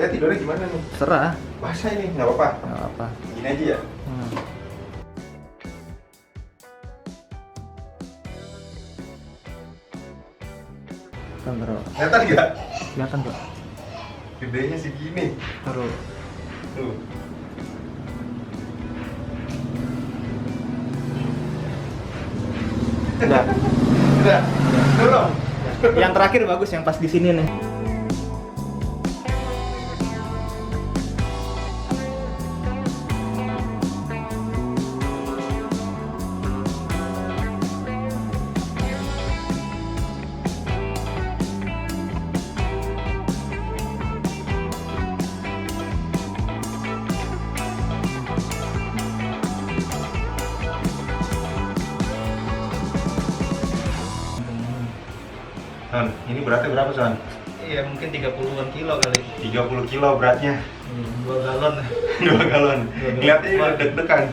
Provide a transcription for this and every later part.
Saya tidurnya gimana nih? Serah. Basah ini, nggak apa-apa. Nggak apa. Gini aja ya. Taruh. Kelihatan nggak? Kelihatan Pak. Gedenya segini. Taruh. Tuh. Udah. Udah. Belum. Yang terakhir bagus yang pas di sini nih. Son, ini beratnya berapa, Son? Iya, mungkin 30-an kilo kali. 30 kilo beratnya. 2 galon. 2 galon. Lihatnya Wah. deg-degan.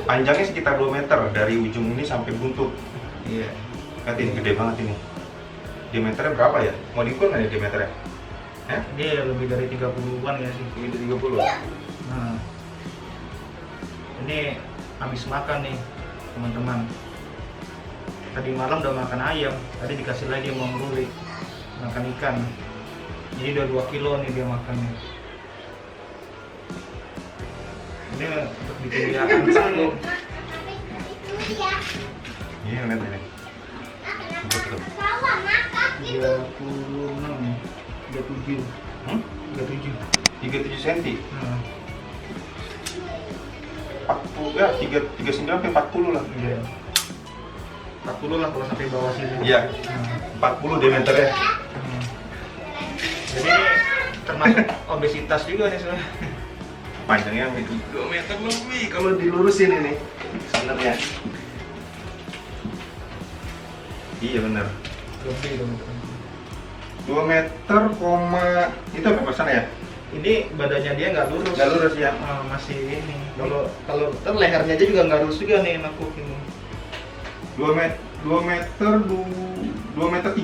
Panjangnya sekitar 2 meter dari ujung ini sampai buntut. Iya. Lihatin, gede banget ini. Diameternya berapa ya? Mau diukur nggak ya diameternya? Dia lebih dari 30-an ya sih. Lebih dari 30. Nah. Ini habis makan nih, teman-teman. Tadi malam udah makan ayam, tadi dikasih lagi mau nguli makan ikan. Jadi udah 2 kilo nih dia makannya. Ini untuk bikin dia kencang. Iya, lihat ini. Betul. 36, 37, 37. 37 cm. Nah, 40 ya, 39 sampai 40 lah. iya. 40 lah kalau sampai bawah sini. Iya, Nah, 40 diameternya. jadi ini termasuk obesitas juga nih sebenarnya. Panjangnya sampai 2 meter lebih kalau dilurusin ini sebenarnya. Iya benar. Lebih dong. 2 meter, itu apa pesan ya? Ini badannya dia nggak lurus. Nggak lurus ya? Masih ini. Kalau kan lehernya aja juga nggak lurus juga nih nakuk ini. 2 meter 2 meter 30.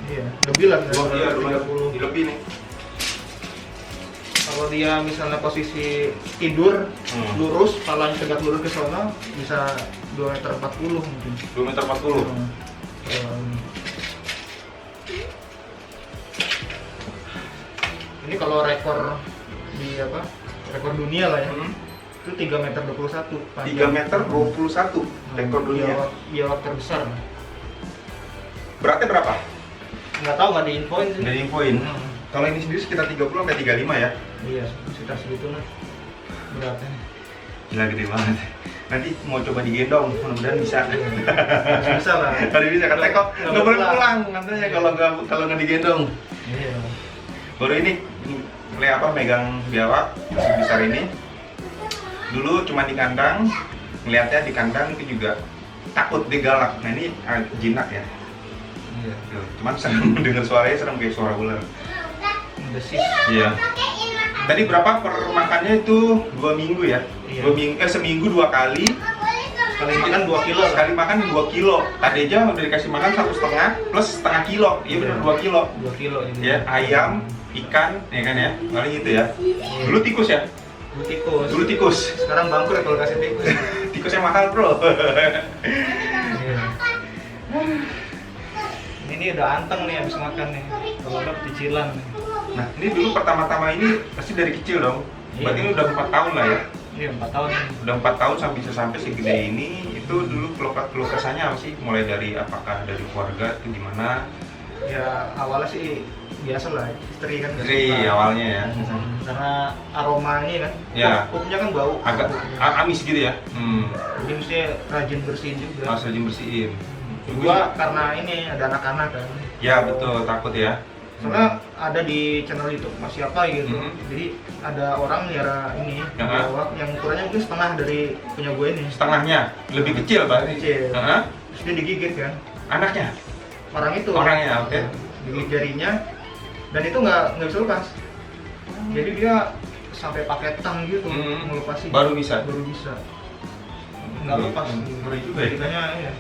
Iya, lebih lah. Iya, 30. lebih nih. Kalau dia misalnya posisi tidur lurus, palanya tegak lurus ke sana, bisa 2 meter 40 mungkin. 2 meter 40. Ini kalau rekor di apa? Rekor dunia lah ya. Itu 3 meter 21 3 meter 21 rekor dunia. Biawak terbesar. Beratnya berapa? Nggak tahu, nggak diinfoin sih. Dari infoin. Kalau ini sendiri sekitar 30 sampai 35 ya. Iya, sekitar segitu lah beratnya. Gila gede banget. Nanti mau coba digendong, mudah-mudahan bisa. Bisa lah. Tadi bisa kata kok nggak boleh pulang katanya kalau nggak digendong. Iya. Baru ini megang biawak sebesar ini. Dulu cuma di kandang, ngeliatnya di kandang itu juga takut dia galak. Nah ini jinak ya. Iya. Tuh, cuman serem dengar suaranya serem kayak suara ular. Besis. Iya. Tadi berapa per makannya itu 2 minggu ya? Iya. 2 minggu, seminggu 2 kali. Sekali makan 2 kilo. Sekali makan 2 kilo. Tadi aja udah dikasih makan 1,5 plus setengah kilo. Iya benar 2 kilo. 2 kilo ini. Ya, ayam, ikan, ya kan ya? Paling gitu ya. Dulu tikus ya? Dulu tikus. Dulu tikus. Sekarang bangkrut kalau kasih tikus. Tikusnya mahal, Bro. Iya. Ini udah anteng nih habis makan nih. Kalau nggak cicilan nih. Nah, ini dulu pertama-tama ini pasti dari kecil dong. Berarti Iya. ini udah 4 tahun lah ya. Iya, 4 tahun nih. Udah 4 tahun sampai bisa sampai segede ini. Itu dulu keluh kesahnya apa sih? Mulai dari apakah dari keluarga itu gimana? Ya awalnya sih biasa lah, istri kan nggak Istri suka. awalnya ya. Karena aromanya kan, Ya. pupnya kan bau. Agak amis gitu ya. Jadi mesti rajin bersihin juga. Harus rajin bersihin. Juga karena ini ada anak-anak kan. Ya betul, takut ya. Soalnya ada di channel YouTube Mas siapa gitu. Jadi ada orang melihara ini biawak yang ukurannya mungkin setengah dari punya gue ini. Setengahnya, lebih kecil berarti. Kecil. Heeh. Terus dia digigit kan. Anaknya? Orang itu. Orangnya, oke. Digigit jarinya dan itu nggak bisa lepas. Jadi dia sampai pakai tang gitu melepasin. Baru bisa. Nggak lepas. Ngeri juga ya. Ceritanya ya.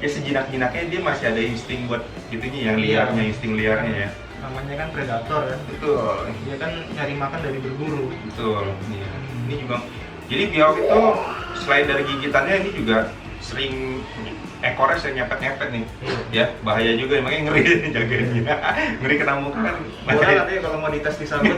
Ya sejinak-jinaknya dia masih ada insting buat gitunya yang liarnya, insting liarnya ya. namanya kan predator kan. Betul. Dia kan nyari makan dari berburu. Betul. Iya. Ini juga. Jadi biawak itu selain dari gigitannya ini juga sering ekornya sering nyepet-nyepet nih. Iya. Ya, bahaya juga makanya ngeri jaganya. Ngeri kena muka kan. Boleh bahaya. nanti kalau mau dites disambut.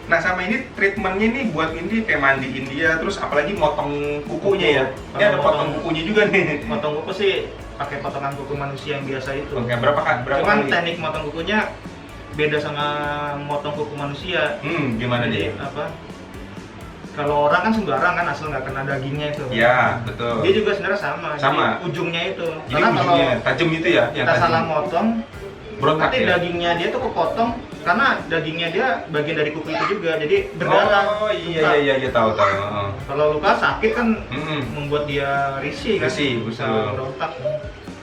Nah sama ini treatmentnya nih buat ini kayak mandiin dia, terus apalagi motong kukunya ya. Ini ada potong kukunya juga nih. Motong kuku sih pakai potongan kuku manusia yang biasa itu. Oke, berapa Cuman kali? teknik motong kukunya beda sama motong kuku manusia. Gimana Jadi dia? apa? Kalau orang kan sembarang kan asal nggak kena dagingnya itu. Ya, betul. Dia juga sebenarnya sama. Sama. Jadi ujungnya itu. Jadi ujungnya tajam itu ya yang kita tajam. salah motong, Berontak nanti ya? dagingnya dia tuh kepotong karena dagingnya dia bagian dari kuku itu juga. Jadi berdarah. Oh luka. iya tahu. Kalau luka sakit kan Mm-mm. membuat dia risih kan. Risih, Bisa betul. berontak.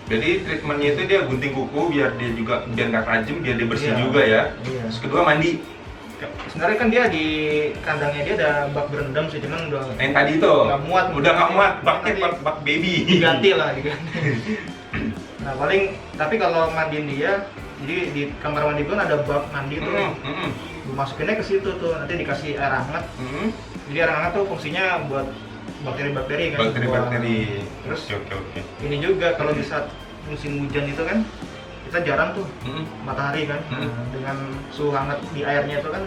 Jadi treatmentnya itu dia gunting kuku biar dia juga biar nggak tajam, biar dia bersih Iya. juga ya. Iya. Terus kedua mandi. Sebenarnya kan dia di kandangnya dia ada bak berendam sih, cuman udah Yang tadi itu nggak muat. udah nggak muat, baknya Tadi bak baby. diganti lah, diganti. Nah paling, tapi kalau mandiin dia, jadi di kamar mandi gue ada bak mandi tuh. Lu masukinnya ke situ tuh, nanti dikasih air hangat. Jadi air hangat tuh fungsinya buat bakteri-bakteri kan. Bakteri-bakteri. Terus Oke. ini juga kalau di saat musim hujan itu kan kita jarang tuh Mm-mm. matahari kan. Mm-mm. Nah, dengan suhu hangat di airnya itu kan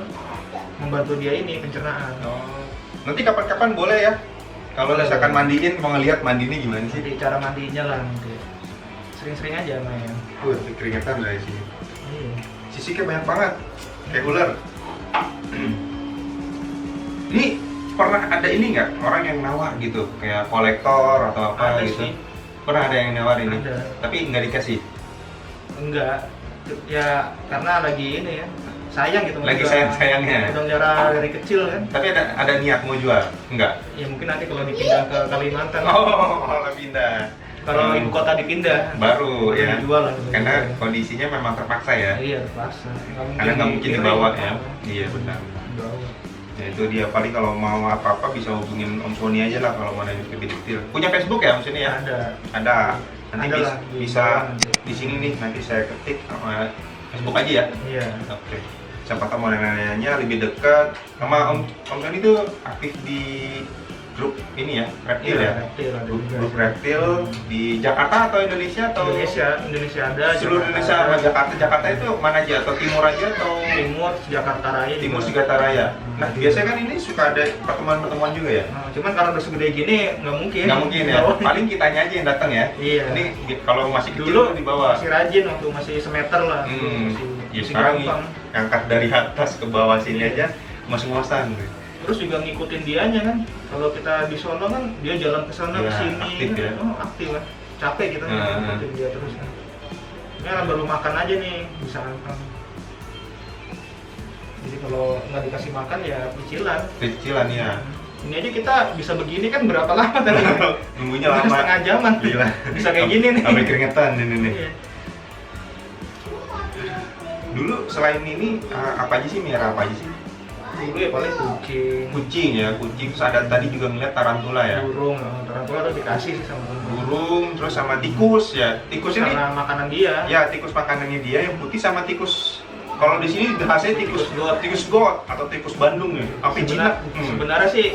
membantu dia ini pencernaan. Oh. Nanti kapan-kapan boleh ya. Kalau Boleh, misalkan boleh. mandiin mau ngeliat mandinya gimana sih? Jadi cara mandinya lah nanti. Sering-sering aja main. Keringetan dari sini. Iya. Sisiknya banyak banget. Kayak ular. Ini pernah ada ini nggak orang yang nawar gitu, kayak kolektor atau apa Ada gitu? sih. Pernah ada yang nawar ini? Ada. Tapi nggak dikasih. Enggak. Ya karena lagi ini ya. Sayang gitu. Lagi udah- sayang-sayangnya. Udah melihara dari kecil kan. Tapi ada niat mau jual? Enggak. Ya mungkin nanti kalau dipindah ke Kalimantan. Oh, pindah. Kalau ibu kota dipindah. Baru ya. Dijual lah. Karena kondisinya memang terpaksa ya. Iya, terpaksa. Karena nggak mungkin dikirim. dibawa ya. Iya benar. Dibawa. Ya itu dia, paling kalau mau apa-apa bisa hubungin Om Sony aja lah kalau mau nanya lebih detail. Punya Facebook ya Om Sony ya? Ada. Ada. Nanti Ada lah, bisa nanti. di sini nih, nanti saya ketik sama Facebook aja ya. Iya. Oke. Siapa tahu mau nanya lebih dekat sama Om Sony itu aktif di grup ini ya, Reptil ya. Reptil ada juga. Grup Reptil di Jakarta atau Indonesia atau Indonesia ada. seluruh Indonesia sama Jakarta. Jakarta itu mana aja, atau timur aja atau Timur, Jakarta Raya. Timur juga. Jakarta Raya. Nah, biasanya kan ini suka ada pertemuan-pertemuan juga ya? Nah, cuman karena udah segede gini nggak mungkin. Nggak mungkin ya, paling kitanya aja yang datang ya. Iya. Ini kalau masih kecil Dulu tuh di bawah. masih rajin waktu masih semeter lah. Ya sekarang nih, angkat dari atas ke bawah sini aja ngos-ngosan. Terus juga ngikutin dianya kan. Kalau kita di sono kan dia jalan ke sana Ya, ke sini. aktif ya. Oh, aktif kan. Capek kita ngikutin dia terus kan. Ini kan baru makan aja nih bisa anteng. Jadi kalau nggak dikasih makan ya cicilan. Kecilan ya. Ini aja kita bisa begini kan berapa lama tadi? Nunggunya Udah lama. setengah jaman. Gila. Bisa kayak gini nih. Sampai keringetan ini nih. Iya. Dulu selain ini apa aja sih, miara apa aja sih? Dulu ya paling kucing, Kucing ya, kucing. Terus ada tadi juga ngeliat tarantula ya. burung, tarantula tuh dikasih sih sama temen. Burung, terus sama tikus ya. Tikus ini Karena makanan dia. ya tikus makanannya dia, yang putih sama tikus. Kalau di sini bahasanya tikus got atau tikus Bandung ya. Apa jinak? Sebenarnya sih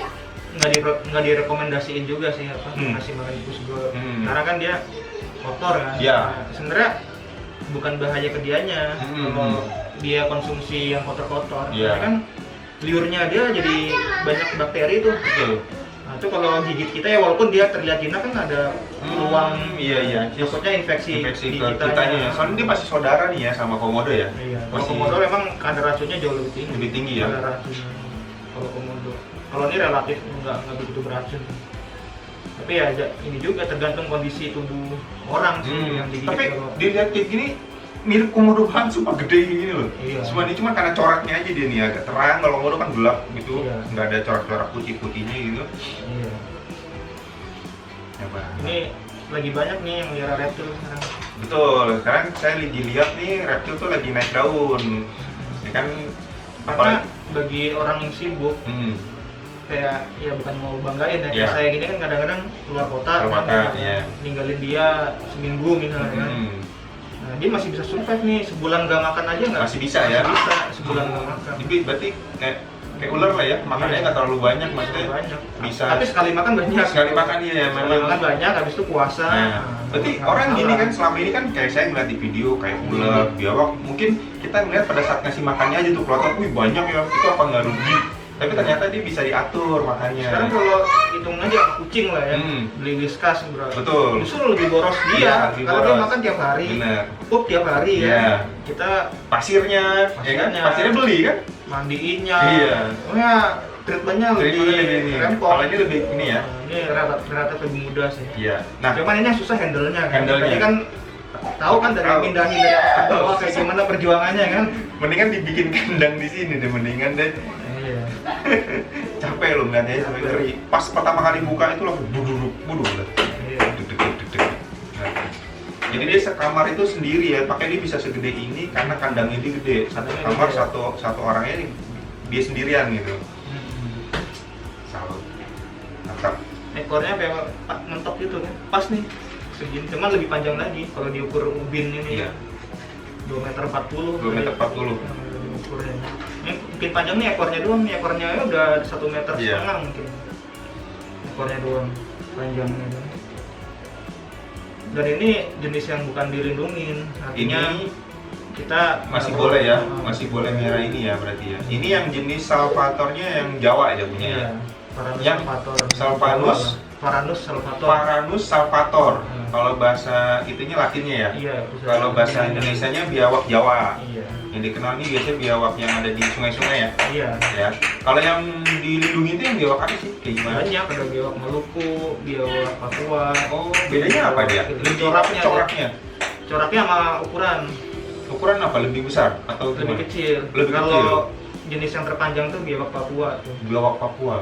nggak direkomendasiin juga sih apa ngasih makan tikus got. Karena kan dia kotor kan. Iya. Nah, sebenarnya bukan bahaya ke dianya kalau dia konsumsi yang kotor-kotor. Iya. Karena kan liurnya dia jadi banyak bakteri tuh. Betul. Nah itu kalau gigit kita ya walaupun dia terlihat jinak kan ada peluang Iya. maksudnya infeksi Infeksi di ke kitanya ya. Soalnya dia pasti saudara nih ya sama komodo ya. Iya. Kalau Masih komodo memang kadar racunnya jauh lebih tinggi. lebih tinggi ya. Kadar racunnya. Kalau komodo. Kalau ini relatif nggak begitu beracun. Tapi ya ini juga tergantung kondisi tubuh orang sih yang digigit. Tapi kalau dilihat kayak gini mirip komodo banget, sumpah gede gini loh. Iya. Cuma ini cuma karena coraknya aja dia nih agak terang, kalau komodo kan gelap gitu, Iya. nggak ada corak-corak putih-putihnya gitu. iya. Ya, Pak. Ini lagi banyak nih yang melihara reptil sekarang. Betul, sekarang saya dilihat nih reptil tuh lagi naik daun. Ya kan Karena bagi orang yang sibuk hmm, kayak ya bukan mau banggain ya, Iya. kayak saya gini kan kadang-kadang keluar kota, Keluar kota, kan, iya. ninggalin dia seminggu misalnya kan. hmm. Nah Nah, dia masih bisa survive nih, sebulan gak makan aja nggak? Masih bisa ya? Masih bisa, sebulan gak makan. Jadi berarti kayak ular lah ya, makannya nggak terlalu banyak maksudnya. Banyak. Bisa. Tapi sekali makan banyak. Sekali makan iya ya, Sekali memang. makan banyak, habis itu puasa. Nah, berarti orang gini kan selama ini kan kayak saya ngeliat di video kayak ular, biawak, mungkin kita ngeliat pada saat ngasih makannya aja tuh kelihatan, wih banyak ya, itu apa nggak rugi? Tapi ternyata dia bisa diatur makannya. Sekarang kalau hitung aja kucing lah ya, beli Whiskas bro. Betul. Justru lebih boros Iya, dia, lebih karena dia boros. makan tiap hari. Bener. Pup tiap hari Iya. ya. Kita Pasirnya, ya kan? Pasirnya. Pasirnya beli kan? mandiinnya. Iya. Pokoknya treatmentnya Treatmentnya lebih ini. rempong. Kalau ini lebih ini ya. Ini relatif lebih mudah sih. Iya. Nah, Cuman ini yang susah handle-nya kan. Handle-nya. Tadi kan tahu kan dari Tahu. pindahin dari bawah kayak gimana perjuangannya kan. mendingan dibikin kandang di sini deh, mendingan deh. Iya. Capek loh ngeliatnya sampai ngeri. Pas pertama kali buka itu langsung buduk. Iya. Deg. Nah, jadi dia sekamar itu sendiri ya, pakai dia bisa segede ini karena kandang ini gede. Satu kamar satu orangnya dia sendirian gitu. Salut. Mantap. Ekornya kayak mentok gitu kan. Pas nih. Segini, cuman lebih panjang lagi kalau diukur ubin ini. Iya. 2,40 2,40 meter. ukurnya. Ini mungkin panjang nih ekornya doang, nih ekornya ya udah 1,5 meter Iya. mungkin. Ekornya doang, panjangnya doang. Dan ini jenis yang bukan dilindungin, artinya Ini kita masih boleh ya, masih boleh merah ini ya berarti ya. Ini yang jenis salvatornya yang Jawa aja punya. Iya. Varanus Yang salvator. Salvanus salvator. Varanus salvator. Hmm. Kalau bahasa itunya Latinnya ya. Iya. Kalau bahasa Indonesianya biawak Jawa. Iya. Yang dikenal ini biasanya biawak yang ada di sungai-sungai ya. Iya. Ya. Kalau yang dilindungi itu yang biawak apa sih? Kayak gimana? Banyak, ada biawak Maluku, biawak Papua. Oh, bedanya apa dia? Lebih Coraknya. Coraknya sama ukuran Ukuran apa? Lebih besar atau lebih gimana? kecil. Lebih Kalau jenis yang terpanjang tuh biawak Papua tuh. Biawak Papua.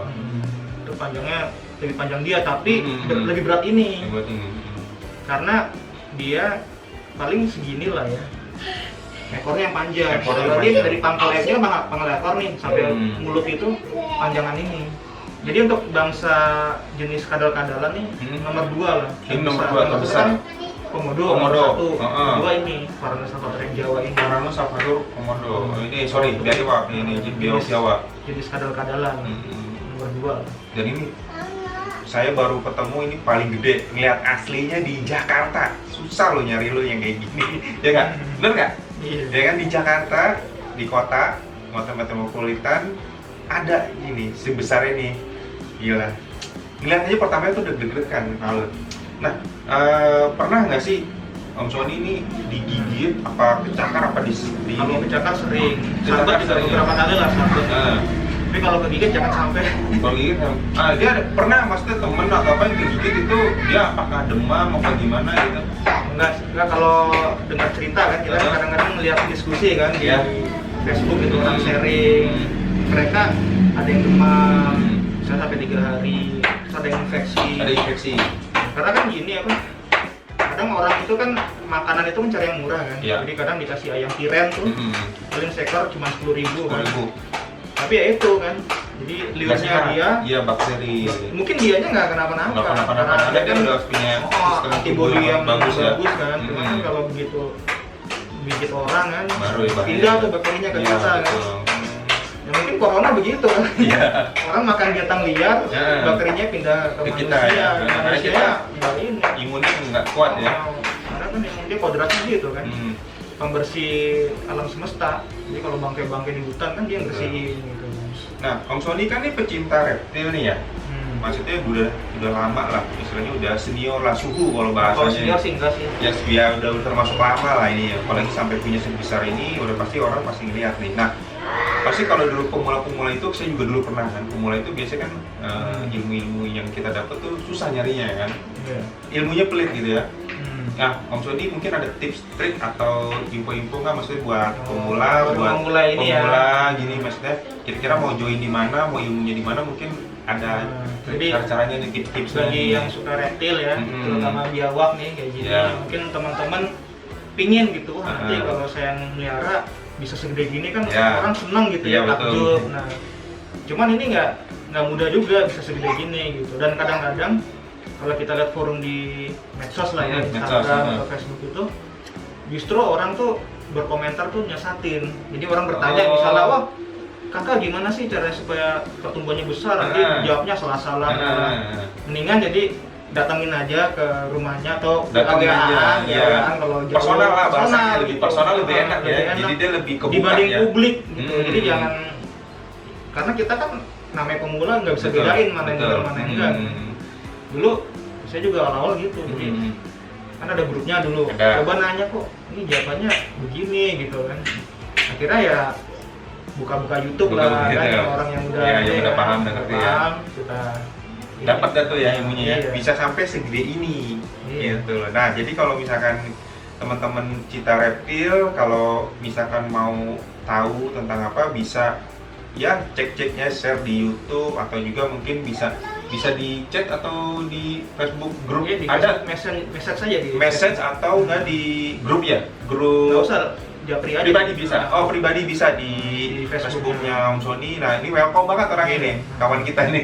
Itu panjangnya lebih panjang dia, tapi Hmm. lebih berat ini. Yang buat ini. Karena dia paling segini lah ya. Ekornya yang panjang. Ekornya Kalau dia panjang. dari pangkal aja pangkal ekor nih sampai mulut itu panjangan ini. Jadi untuk bangsa jenis kadal-kadalan nih nomor 2 lah. Ini nomor Terbesar. dua terbesar. Komodo, Komodo. nomor 1. Heeh. Kedua ini Varanus salvator yang Jawa ini. Varanus salvator komodo. Oh, ini sorry, biawak ini biawak Jawa. Jenis kadal-kadalan nomor 2. Dan ini saya baru ketemu ini paling gede, ngeliat aslinya di Jakarta. Susah loh nyari lo yang kayak gini. Ya nggak? Bener nggak? Iya. Ya kan di Jakarta, di kota metropolitan ada ini sebesar ini. Gila. Ngeliat aja pertamanya tuh deg-degan kalau. Nah, pernah nggak sih Om Sony ini digigit apa kecakar apa di Kalau kecakar sering, Kecakar sampai juga sering, ya? beberapa kali lah sampai. Nah, Tapi kalau kegigit jangan sampai. kalau gigit, dia pernah maksudnya temen atau apa yang digigit itu dia apakah demam apa gimana gitu? Enggak kalau dengar cerita kan kita kadang-kadang melihat diskusi kan di Iya. Facebook itu orang sharing, mereka ada yang demam, bisa sampai 3 hari, terus ada yang infeksi. Ada infeksi. Karena kan gini apa? Kadang orang itu kan makanan itu mencari yang murah kan. Iya. Jadi kadang dikasih ayam tiren tuh, paling seekor cuma 10.000 kan. 10.000. Tapi ya itu kan. Jadi liurnya dia Iya bakteri. mungkin dianya nggak kenapa-napa. Nggak kenapa-napa. Karena Dia kan udah punya sistem tubuh antibody yang bagus ya. kan. Cuma kan kalau begitu gigit orang kan Baru ya bahaya. pindah tuh bakterinya ke Iya, kita kan. betul. Ya mungkin corona begitu kan. Iya. Orang makan binatang liar, Ya. bakterinya pindah ke Ke kita, manusia. ya. Nah, Karena manusia kita nggak ini. Imunnya nggak kuat ya. Karena kan emang dia kodratnya gitu kan. Pembersih alam semesta. Jadi kalau bangkai-bangkai di hutan kan dia bersihin gitu. Nah, Om Sony kan ini pecinta reptil nih ya. Maksudnya udah lama lah, istilahnya udah senior lah suhu kalau bahasanya. Kalau senior sih enggak sih. Ya udah termasuk lama lah ini ya. Apalagi sampai punya sebesar ini, udah pasti orang pasti ngeliat nih. Nah, pasti kalau dulu pemula-pemula itu saya juga dulu pernah kan. Pemula itu biasanya kan ilmu-ilmu yang kita dapat tuh susah nyarinya kan. Iya. Ilmunya pelit gitu ya. Nah, Om Sony mungkin ada tips, trik atau info-info nggak maksudnya buat pemula, buat pemula ini pemula gini maksudnya kira-kira mau join di mana, mau ilmunya di mana mungkin ada jadi cara-caranya nih tips-tipsnya. bagi yang suka reptil ya, terutama biawak nih kayak gini, Ya. mungkin teman-teman pingin gitu, nanti kalau saya melihara bisa segede gini kan Ya. orang senang gitu Ya, ya, betul. takjub. Nah, cuman ini nggak mudah juga bisa segede gini gitu, dan kadang-kadang kalau kita lihat forum di medsos lah ya, Medsos, Instagram atau Facebook itu justru orang tuh berkomentar tuh nyesatin. Jadi orang bertanya misalnya, wah kakak gimana sih caranya supaya pertumbuhannya besar? Nanti jawabnya salah-salah. Mendingan jadi datengin aja ke rumahnya atau datengin aja, ya. kalau jauh, personal lah, bahasanya lebih gitu. personal, lebih enak ya. enak. Jadi dia lebih kebuka dibanding ya. publik gitu. Jadi jangan, karena kita kan namanya pemula nggak bisa bedain mana yang benar mana yang enggak. Dulu saya juga awal-awal gitu. Jadi kan ada grupnya dulu. Coba nanya kok ini jawabannya begini gitu kan. Akhirnya ya buka-buka YouTube lah, kan orang yang udah udah paham, udah ngerti ya. Kita dapat dah tuh ya ilmunya ya. Iya. Bisa sampai segede ini. Iya. Gitu loh. Nah, jadi kalau misalkan teman-teman Cita Reptil kalau misalkan mau tahu tentang apa bisa ya cek-ceknya, share di YouTube atau juga mungkin bisa di chat atau di Facebook grup. Iya, di ada message saja di message atau enggak di grup ya? Grup nggak usah japri aja. pribadi bisa. Oh, pribadi bisa di Facebooknya Om Sony. Nah, ini welcome banget orang ini, kawan kita ini.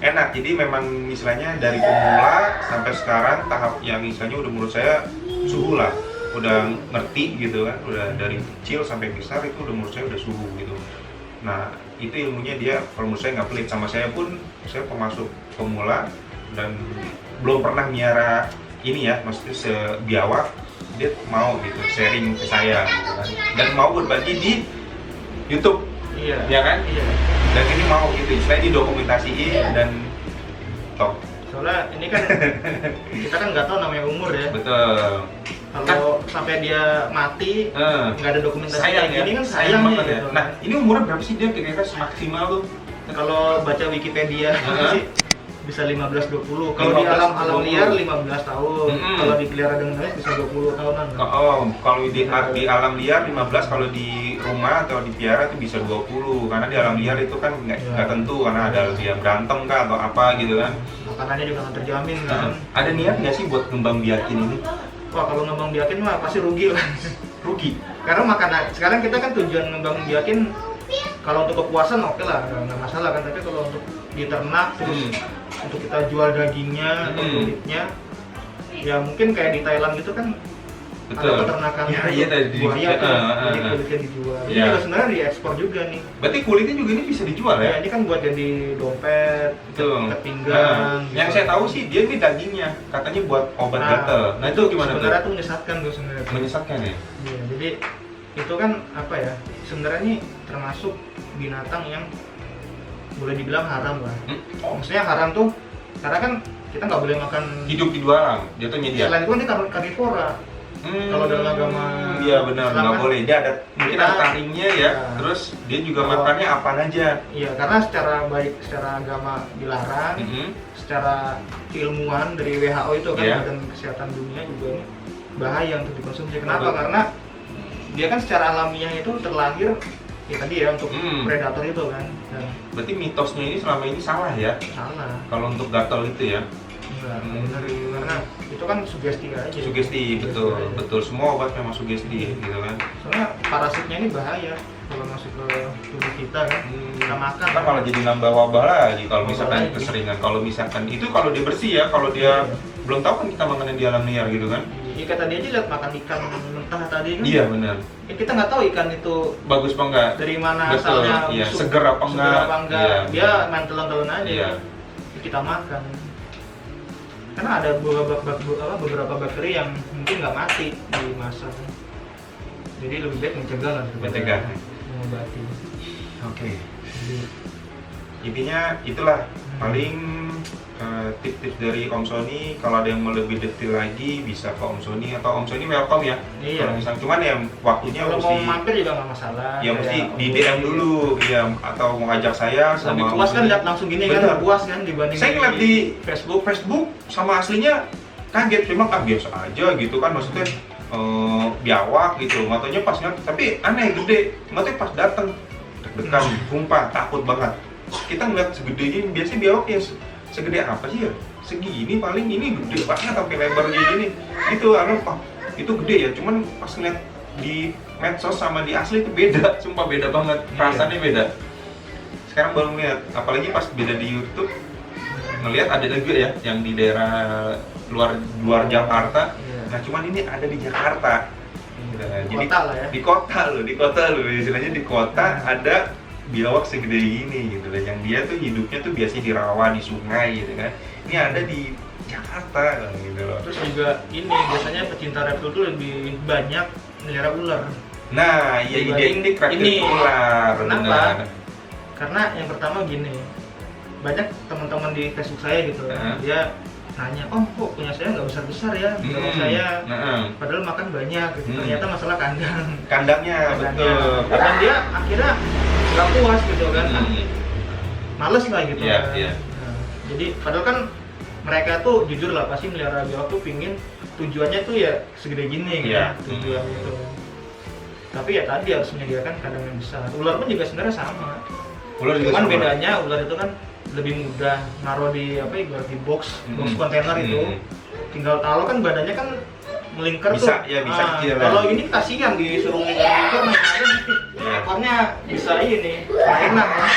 Enak. Jadi memang istilahnya dari pemula sampai sekarang tahap yang istilahnya udah menurut saya suhu lah. Udah ngerti gitu kan. Udah dari kecil sampai besar itu udah menurut saya udah suhu gitu. Nah, itu ilmunya dia kalau menurut saya nggak pelit. Sama saya pun, saya pemasuk pemula dan belum pernah miara ini ya, maksudnya sebiawak. Dia mau gitu sharing ke saya gitu kan, dan mau berbagi di YouTube, ya kan? Iya. Dan ini mau gitu, istilahnya didokumentasiin dan top. Soalnya ini kan kita kan nggak tahu namanya umur ya. Betul. Kalau sampai dia mati nggak ada dokumentasi sayang ya. ini kan sayang banget ya. Gitu. Nah, ini umurnya berapa sih dia kira-kira maksimal tuh? Kalau baca Wikipedia sih bisa 15-20. Kalau di alam liar 15 tahun. Kalau dipelihara dengan baik bisa 20 tahunan. Kalau di alam liar 15, kalau di rumah atau dipelihara itu bisa 20. Karena di alam liar itu kan nggak tentu, karena ada dia berantem kah atau apa gitu kan. Makanannya juga nggak terjamin kan. Ada niat nggak sih buat ngembang biakin ini? Wah, kalau ngembang biakin mah pasti rugi lah. Rugi? Karena makanan sekarang kita kan tujuan ngembang biakin kalau untuk kepuasan oke lah, nggak masalah kan. Tapi kalau untuk diternak terus untuk kita jual dagingnya atau kulitnya, ya mungkin kayak di Thailand gitu kan. Betul. Ada peternakan buaya tuh, jadi kulitnya dijual. Ini juga sebenarnya diekspor juga nih. Berarti kulitnya juga ini bisa dijual ya? Ini kan buat jadi dompet, ikat pinggang. Gitu. Yang saya tahu sih dia ini dagingnya, katanya buat obat gatel. Nah itu gimana tuh? Sebenarnya tuh menyesatkan tuh sebenarnya. Menyesatkan ya? Iya, jadi itu kan apa ya? Sebenarnya ini termasuk binatang yang boleh dibilang haram lah. Maksudnya haram tuh karena kan kita nggak boleh makan hidup di dua alam, dia tuh nyedia. Selain itu kan dia karnivora. Kalau dalam agama iya benar, nggak kan, boleh. Dia ada mungkin ada taringnya ya. Terus dia juga makannya apa aja. Iya, karena secara baik secara agama dilarang, secara keilmuan dari WHO itu kan Badan Kesehatan Dunia juga ini bahaya untuk dikonsumsi. Kenapa? Karena dia kan secara alamiah itu terlahir ya tadi ya untuk predator itu kan. Dan berarti mitosnya ini selama ini salah ya? Salah. Kalau untuk gatal itu ya? Enggak, karena itu kan sugesti aja. Sugesti, betul, betul. Semua obat memang sugesti gitu kan. Soalnya parasitnya ini bahaya kalau masuk ke tubuh kita kan. Kita makan. Kan malah jadi nambah wabah lagi kalau misalkan keseringan. Kalau misalkan itu kalau dia bersih ya, kalau dia belum tahu kan kita makanan di alam liar gitu kan. Iya, kayak tadi aja lihat makan ikan mentah tadi kan. Iya benar. Ya, kita nggak tahu ikan itu bagus apa enggak. Dari mana betul, asalnya. Iya. Seger apa enggak. Iya, dia main telan-telan aja. Iya. Kita makan. Karena ada beberapa bakteri yang mungkin nggak mati di masak. Jadi lebih baik mencegah lah daripada mengobati. Oke. Intinya itulah paling tips-tips dari Om Sony. Kalau ada yang mau lebih detail lagi bisa ke Om Sony atau Om Sony welcome ya. Iya. Kalau misalnya cuman ya waktunya kalau mesti mau mampir juga nggak masalah. Ya mesti di DM dulu ya, atau mau ngajak saya sama. Lebih puas kan lihat langsung gini kan, puas kan dibanding. Saya ngeliat di Facebook sama aslinya kaget, memang biasa aja gitu kan, maksudnya biawak gitu, matanya pas ngeliat, tapi aneh gede, matanya pas dateng deg-degan, sumpah takut banget. Kita ngeliat segede ini, biasanya biawak ya segede apa sih ya? Segini paling, ini gede banget sampai lebar kayak gini. Gitu, itu gede ya, cuman pas ngeliat di medsos sama di asli itu beda, sumpah beda banget, rasanya beda. Sekarang baru ngeliat, apalagi pas beda di YouTube, ngeliat ada juga ya yang di daerah luar Jakarta. Nah cuman ini ada di Jakarta. Nah, jadi Kota lah ya. di kota loh, istilahnya di kota ada biawak segede ini gitu loh. Yang dia tuh hidupnya tuh biasanya di rawa, di sungai gitu kan. Ini ada di Jakarta gitu loh. Terus juga ini biasanya pecinta reptil tuh lebih banyak melihara ular. Nah, ya identik reptil ular. Kenapa? Benar. Karena yang pertama gini, banyak teman-teman di Facebook saya gitu, dia nanya, oh kok punya saya nggak besar-besar ya, kalau saya padahal makan banyak gitu. Ternyata masalah kandangnya, betul. dan dia akhirnya nggak puas gitu kan, males lah gitu Iya, kan. iya. Nah, jadi padahal kan mereka tuh jujur lah pasti melihara biawak tuh pingin tujuannya tuh ya segede gini gitu Iya. tujuannya itu. Tapi ya tadi harus menyediakan kandang yang besar. Ular pun juga sebenarnya sama. Ular juga Cuman sama. bedanya ular itu kan lebih mudah naruh di apa ibarat di box kontainer itu. Tinggal taruh kan badannya kan melingkar Bisa, tuh. ya, bisa kecil lah. Kalau ini kasihan disuruh melingkar Ya. ekornya bisa ini kelainan kan.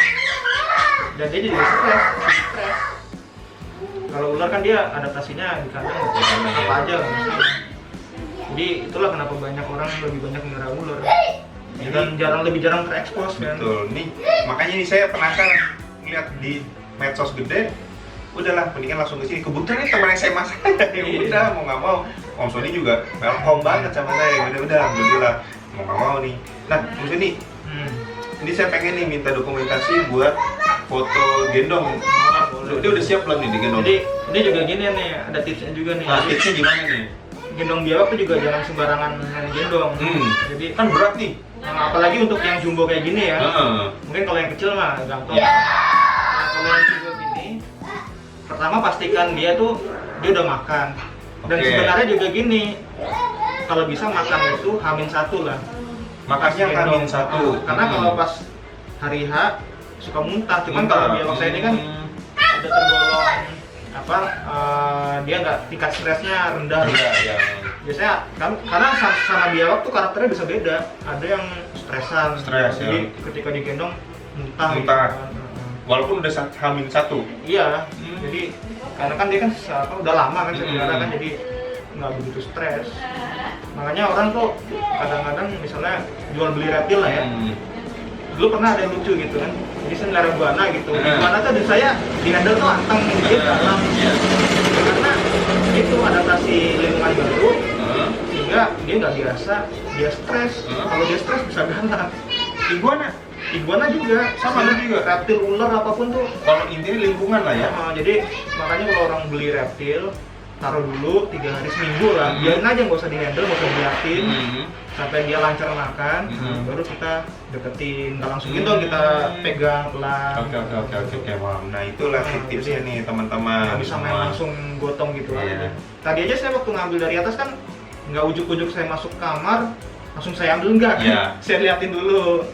Dan dia jadi stres. Kalau ular kan dia adaptasinya di kandang apa aja kan. Jadi itulah kenapa banyak orang lebih banyak melihara ular. Dan lebih jarang terekspos kan. Betul. Nih, makanya nih saya penasaran lihat di medsos gede. Udahlah, mendingan langsung ke sini. Kebetulan ini teman SMA saya. Ya udah, mau nggak mau. Om Sony juga welcome banget sama saya. Udah, alhamdulillah. Mau nggak mau nih. Nah, Om Sony, ini saya pengen nih minta dokumentasi buat foto gendong. Dia udah siap belum nih di gendong? Jadi ini juga gini nih, ada tipsnya juga nih. Nah, tipsnya gimana nih? Gendong biawak tuh juga jangan sembarangan main gendong. Jadi Kan berat nih. apalagi untuk yang jumbo kayak gini ya. Mungkin kalau yang kecil mah gampang. Nah, kalau yang jumbo gini, pertama pastikan dia udah makan. Dan sebenarnya juga gini, kalau bisa makan itu H-1 lah. Makannya H-1. Karena kalau pas hari H suka muntah. Cuman kalau biawak saya ini kan udah tergolong dia nggak tingkat stresnya rendah. Ya. Biasanya karena sama biawak tuh karakternya bisa beda. Ada yang stresan, jadi ketika digendong muntah. Gitu kan. Walaupun udah H-1. Iya. Jadi karena kan dia kan udah lama kan sebenarnya kan, jadi nggak begitu stres. Makanya orang tuh kadang-kadang misalnya jual beli reptil lah ya. Dulu pernah ada yang lucu gitu kan, jadi saya melihara iguana gitu. Iguana tuh di saya di handle tuh anteng dia dalam. Karena itu adaptasi lingkungan baru, sehingga dia nggak biasa, dia stres. Kalau dia stres bisa galak. Iguana juga sama juga. Reptil, ular apapun tuh. Kalau intinya lingkungan lah ya. Jadi makanya kalau orang beli reptil, taruh dulu 3 hari seminggu lah, biarin aja, nggak usah di handle, nggak usah diliatin sampai dia lancar makan, baru kita deketin, nggak langsung gitu kita pegang pelan. Oke, wow. Nah itulah tipsnya nih teman-teman. Bisa main langsung gotong gitu aja. Tadi aja saya waktu ngambil dari atas kan nggak ujuk-ujuk saya masuk kamar langsung saya ambil, enggak kan? Saya liatin dulu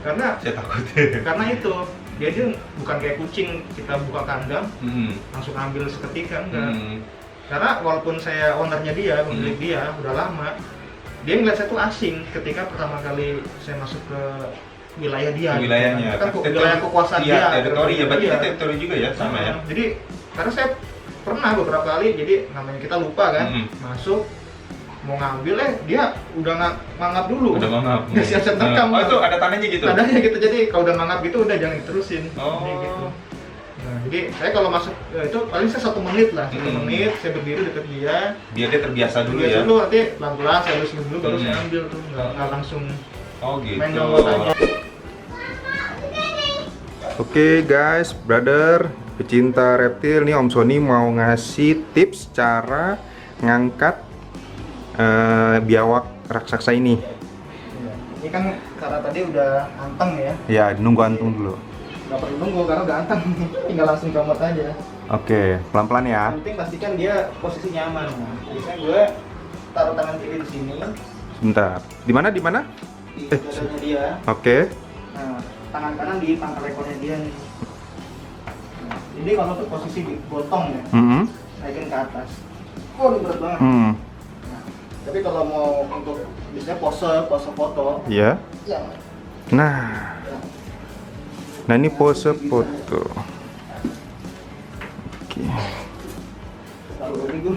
karena saya takut. Karena itu dia bukan kayak kucing kita buka kandang langsung ambil seketika, enggak. Karena walaupun saya ownernya dia, pemilik dia, udah lama, dia ngeliat saya tuh asing ketika pertama kali saya masuk ke wilayah dia. Wilayahnya. Kan wilayah kekuasaan dia. Teritori ya, berarti itu teritori juga ya, sama ya. Jadi karena saya pernah beberapa kali, jadi namanya kita lupa kan, masuk mau ngambil dia udah mangap dulu. Udah mangap. Udah siap-siap tekam. Oh itu ada tandanya gitu. Tandanya gitu, jadi kalau udah mangap gitu udah jangan diterusin. Oh. Gitu. Nah, jadi saya kalau masuk itu paling saya 1 menit lah, 1 menit saya berdiri dekat dia. Biar dia terbiasa dulu ya. Dulu nanti pelan-pelan saya lus dulu baru saya ambil tuh, nggak langsung. Oh gitu. Main jonggot aja. Oke guys, brother, pecinta reptil nih, Om Sony mau ngasih tips cara ngangkat biawak raksasa ini. Ini kan karena tadi udah anteng ya. Ya, nunggu antung dulu. Nggak perlu nunggu karena udah anteng, tinggal langsung comot aja. Oke, pelan-pelan ya. Yang penting pastikan dia posisi nyaman. Nah, biasanya gue taruh tangan kiri di sini. Sebentar. Di mana? Di dadanya dia. Oke. Nah, tangan kanan di pangkal ekornya dia nih. Nah, ini kalau tuh posisi gotong ya, naikin ke atas. Oh, ini berat banget. Nah, tapi kalau mau untuk biasanya pose foto. Iya. Ya. Nah ini pose foto. Oke. Kalau ini gue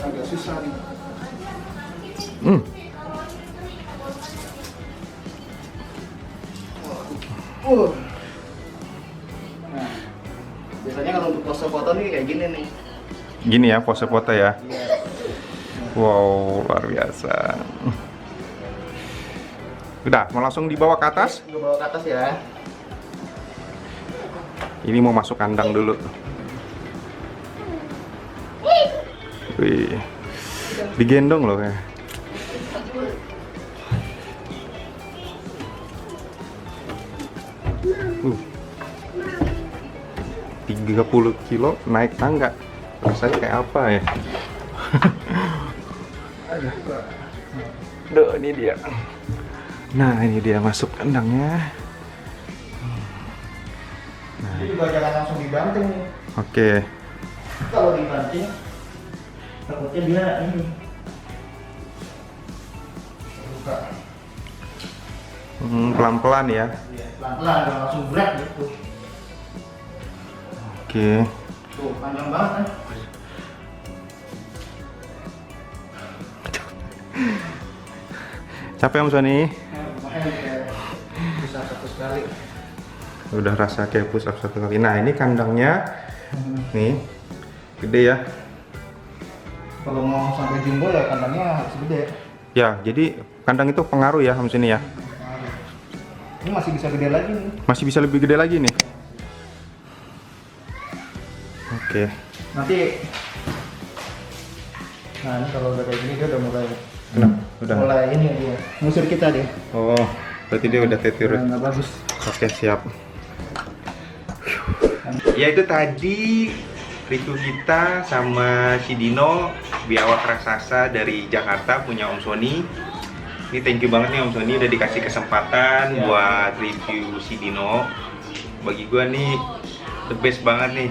agak susah nih. Nah, biasanya kalau untuk pose foto nih kayak gini nih. Gini ya pose foto ya. Iya. Wow, luar biasa. Udah, mau langsung dibawa ke atas? Gue bawa ke atas ya. Ini mau masuk kandang dulu. Wih, digendong loh ya. Uh, 30 kilo naik tangga. Rasanya kayak apa ya? Duh, ini dia. Nah, ini dia masuk kandangnya. Ini juga jangan langsung dibanting nih. Oke. Kalau dibanting, takutnya dia ini buka. Pelan-pelan ya. Pelan-pelan, jangan langsung berat gitu. Oke. Tuh, panjang banget kan? Capek Om Sony? Makanya kayak bisa satu sekali. Udah rasa kayak push up satu kali. Nah, ini kandangnya nih gede ya. Kalau mau sampai jumbo ya kandangnya harus gede. Ya, jadi kandang itu pengaruh ya Om Sony ya. Ini masih bisa gede lagi nih. Masih bisa lebih gede lagi nih. Oke. Nanti, nah ini kalau udah kayak gini dia udah mulai Kenapa? Udah. mulai ini dia ngusir kita deh. Oh, berarti dia udah tetir. Nah, nggak bagus. Oke, siap. Ya itu tadi review kita sama si Dino biawak raksasa dari Jakarta punya Om Sony. Ini thank you banget nih Om Sony udah dikasih kesempatan Ya. buat review si Dino. Bagi gua nih the best banget nih.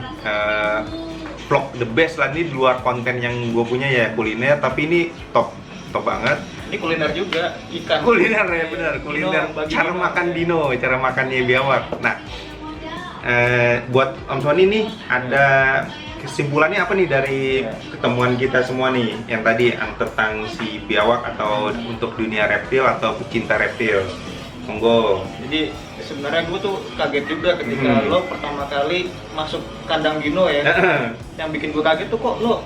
Vlog the best lah nih di luar konten yang gue punya ya kuliner, tapi ini top banget. Ini kuliner juga, ikan. Kuliner ya benar, kuliner. Dino, Cara Dino. makan Dino, cara makannya biawak. Nah, buat Om Sony nih ada kesimpulannya apa nih dari ketemuan kita semua nih yang tadi tentang si biawak atau untuk dunia reptil atau pecinta reptil. Monggo. Jadi sebenarnya gue tuh kaget juga ketika lo pertama kali masuk kandang Dino ya. Yang bikin gue kaget tuh kok lo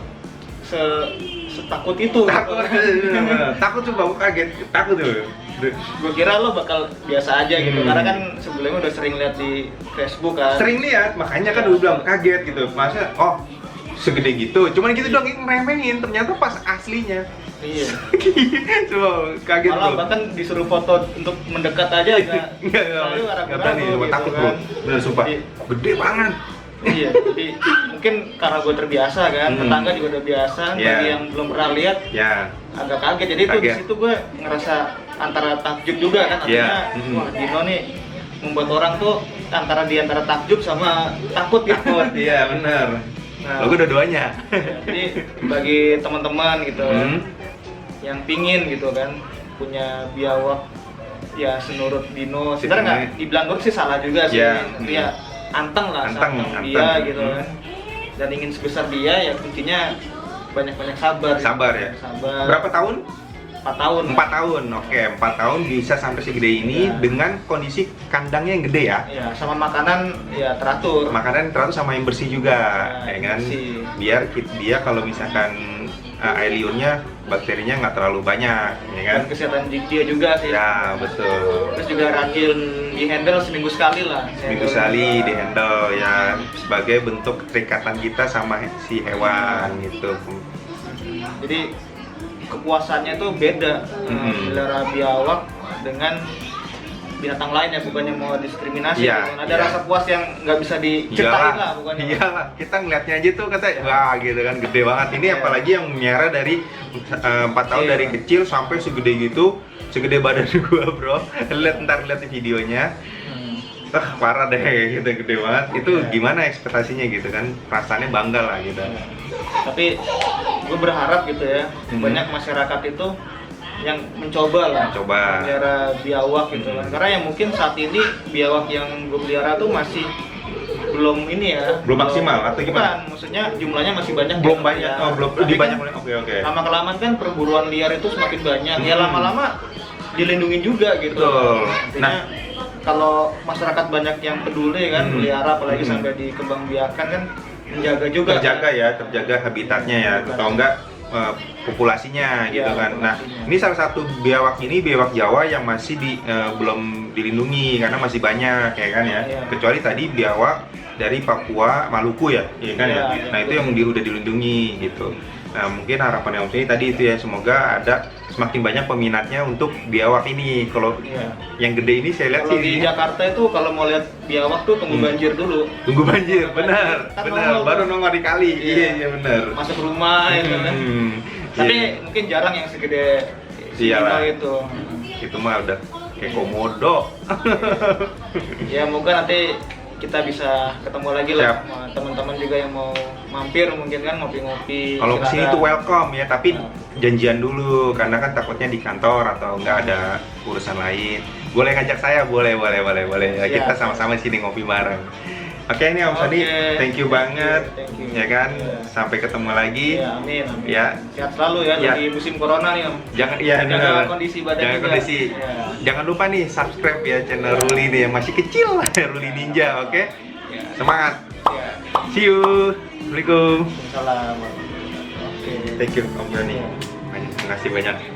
setakut itu. Takut coba gue kaget, takut tuh. Gue kira lo bakal biasa aja gitu, karena kan sebelumnya udah sering lihat di Facebook kan. Sering lihat, makanya kan udah bilang kaget gitu. Masa segede gitu, cuman gitu doang ngeremehin, ternyata pas aslinya. Iya. Coba kaget Malah bro. bahkan disuruh foto untuk mendekat aja Enggak nggak berani, cuma takut bro. Bener sumpah, gede banget. Iya, jadi mungkin karena gue terbiasa kan, tetangga juga udah biasa. Yeah. Bagi yang belum pernah lihat, Ya, agak kaget. Jadi itu di Kaget. situ gue ngerasa antara takjub juga kan, artinya Yeah. wah Dino nih membuat orang tuh antara takjub sama takut gitu. takut, iya bener. Nah, Lo dua-duanya. jadi bagi teman-teman gitu yang pingin gitu kan punya biawak ya senurut Dino, sebenarnya nggak dibilang gue sih salah juga sih, Yeah. tapi ya anteng lah Anteng, sama anteng. dia gitu kan, dan ingin sebesar dia ya kuncinya banyak-banyak sabar. Sabar ya. Sabar. Berapa tahun? 4 tahun. 4 tahun. Oke, 4 tahun bisa sampai segede ini Ya. dengan kondisi kandangnya yang gede ya. Ya, sama makanan ya teratur. Makanan teratur sama yang bersih juga, Ya, ya kan? bersih. Biar dia kalau misalkan air liurnya bakterinya nggak terlalu banyak, ya kan? Dan kesehatan dia juga sih. Ya betul. Terus juga rajin di handle seminggu sekali lah. Seminggu sekali di handle ya sebagai bentuk keterikatan kita sama si hewan gitu. Jadi kepuasannya tuh beda melihara biawak dengan binatang lain ya, bukannya mau diskriminasi. Iya, gitu. Ada iya. rasa puas yang nggak bisa diceritain lah, bukannya. Iyalah, kita ngeliatnya aja tuh kata wah gitu kan gede banget. Ini Iya. apalagi yang miara dari 4 tahun Iya. dari kecil sampai segede gitu, segede badan gua bro. Lihat di videonya. Parah deh gitu, gede banget. Itu Iya. gimana ekspektasinya gitu kan? Rasanya bangga lah gitu. Tapi gue berharap gitu ya, banyak masyarakat itu yang mencoba lah Mencoba. pelihara biawak gitu kan, karena yang mungkin saat ini biawak yang gue pelihara tuh masih belum ini ya. Belum maksimal atau gimana? Bukan, maksudnya jumlahnya masih banyak. Belum ya, banyak, ya. oh belum Tapi lebih kan banyak. Oke. lama-kelamaan kan perburuan liar itu semakin banyak. Ya lama-lama dilindungi juga gitu. Betul. Artinya, kalau masyarakat banyak yang peduli kan pelihara apalagi Hmm. sampai dikembangbiakan kan menjaga juga. terjaga habitatnya ya, atau enggak populasinya gitu Iya, kan. Nah, populasinya. ini salah satu biawak Jawa yang masih belum dilindungi karena masih banyak ya kan ya. Iya. Kecuali tadi biawak dari Papua, Maluku ya, kan ya. Iya, Nah, itu yang udah dilindungi gitu. Nah, mungkin harapannya Om Sini tadi itu ya, semoga ada semakin banyak peminatnya untuk biawak ini. Kalau Iya. yang gede ini saya lihat Kalau sih di Jakarta itu kalau mau lihat biawak tuh tunggu banjir dulu. tunggu banjir, benar, Kan benar. nongol Baru tuh. nongol di kali. Iya, benar. Masuk rumah itu kan. Tapi Iya. mungkin jarang yang segede Iyalah. itu. Itu mah udah kayak komodo. Ya moga nanti kita bisa ketemu lagi lah Siap. sama teman-teman juga yang mau mampir mungkin kan ngopi-ngopi. Kalau kesini istirahat. tuh welcome ya, tapi janjian dulu karena kan takutnya di kantor atau nggak ada urusan lain. Boleh ngajak saya, boleh. Ya, Siap. kita sama-sama sini ngopi bareng. Oke, ini Om Sandi, Oke. thank you banget, Thank you. ya kan. Iya. Sampai ketemu lagi. Ya, amin. Ya. Sehat selalu ya, Ya. lagi musim corona nih Om. Jangan, ya, Jaga benar. kondisi badan Jangan juga. kondisi. Ya. Jangan lupa nih subscribe ya channel Ruli nih yang masih kecil, Ruli Ninja, oke? Ya. Semangat. Ya. See you. Assalamualaikum. Salam. Oke. Thank you Om Joni. Terima kasih banyak.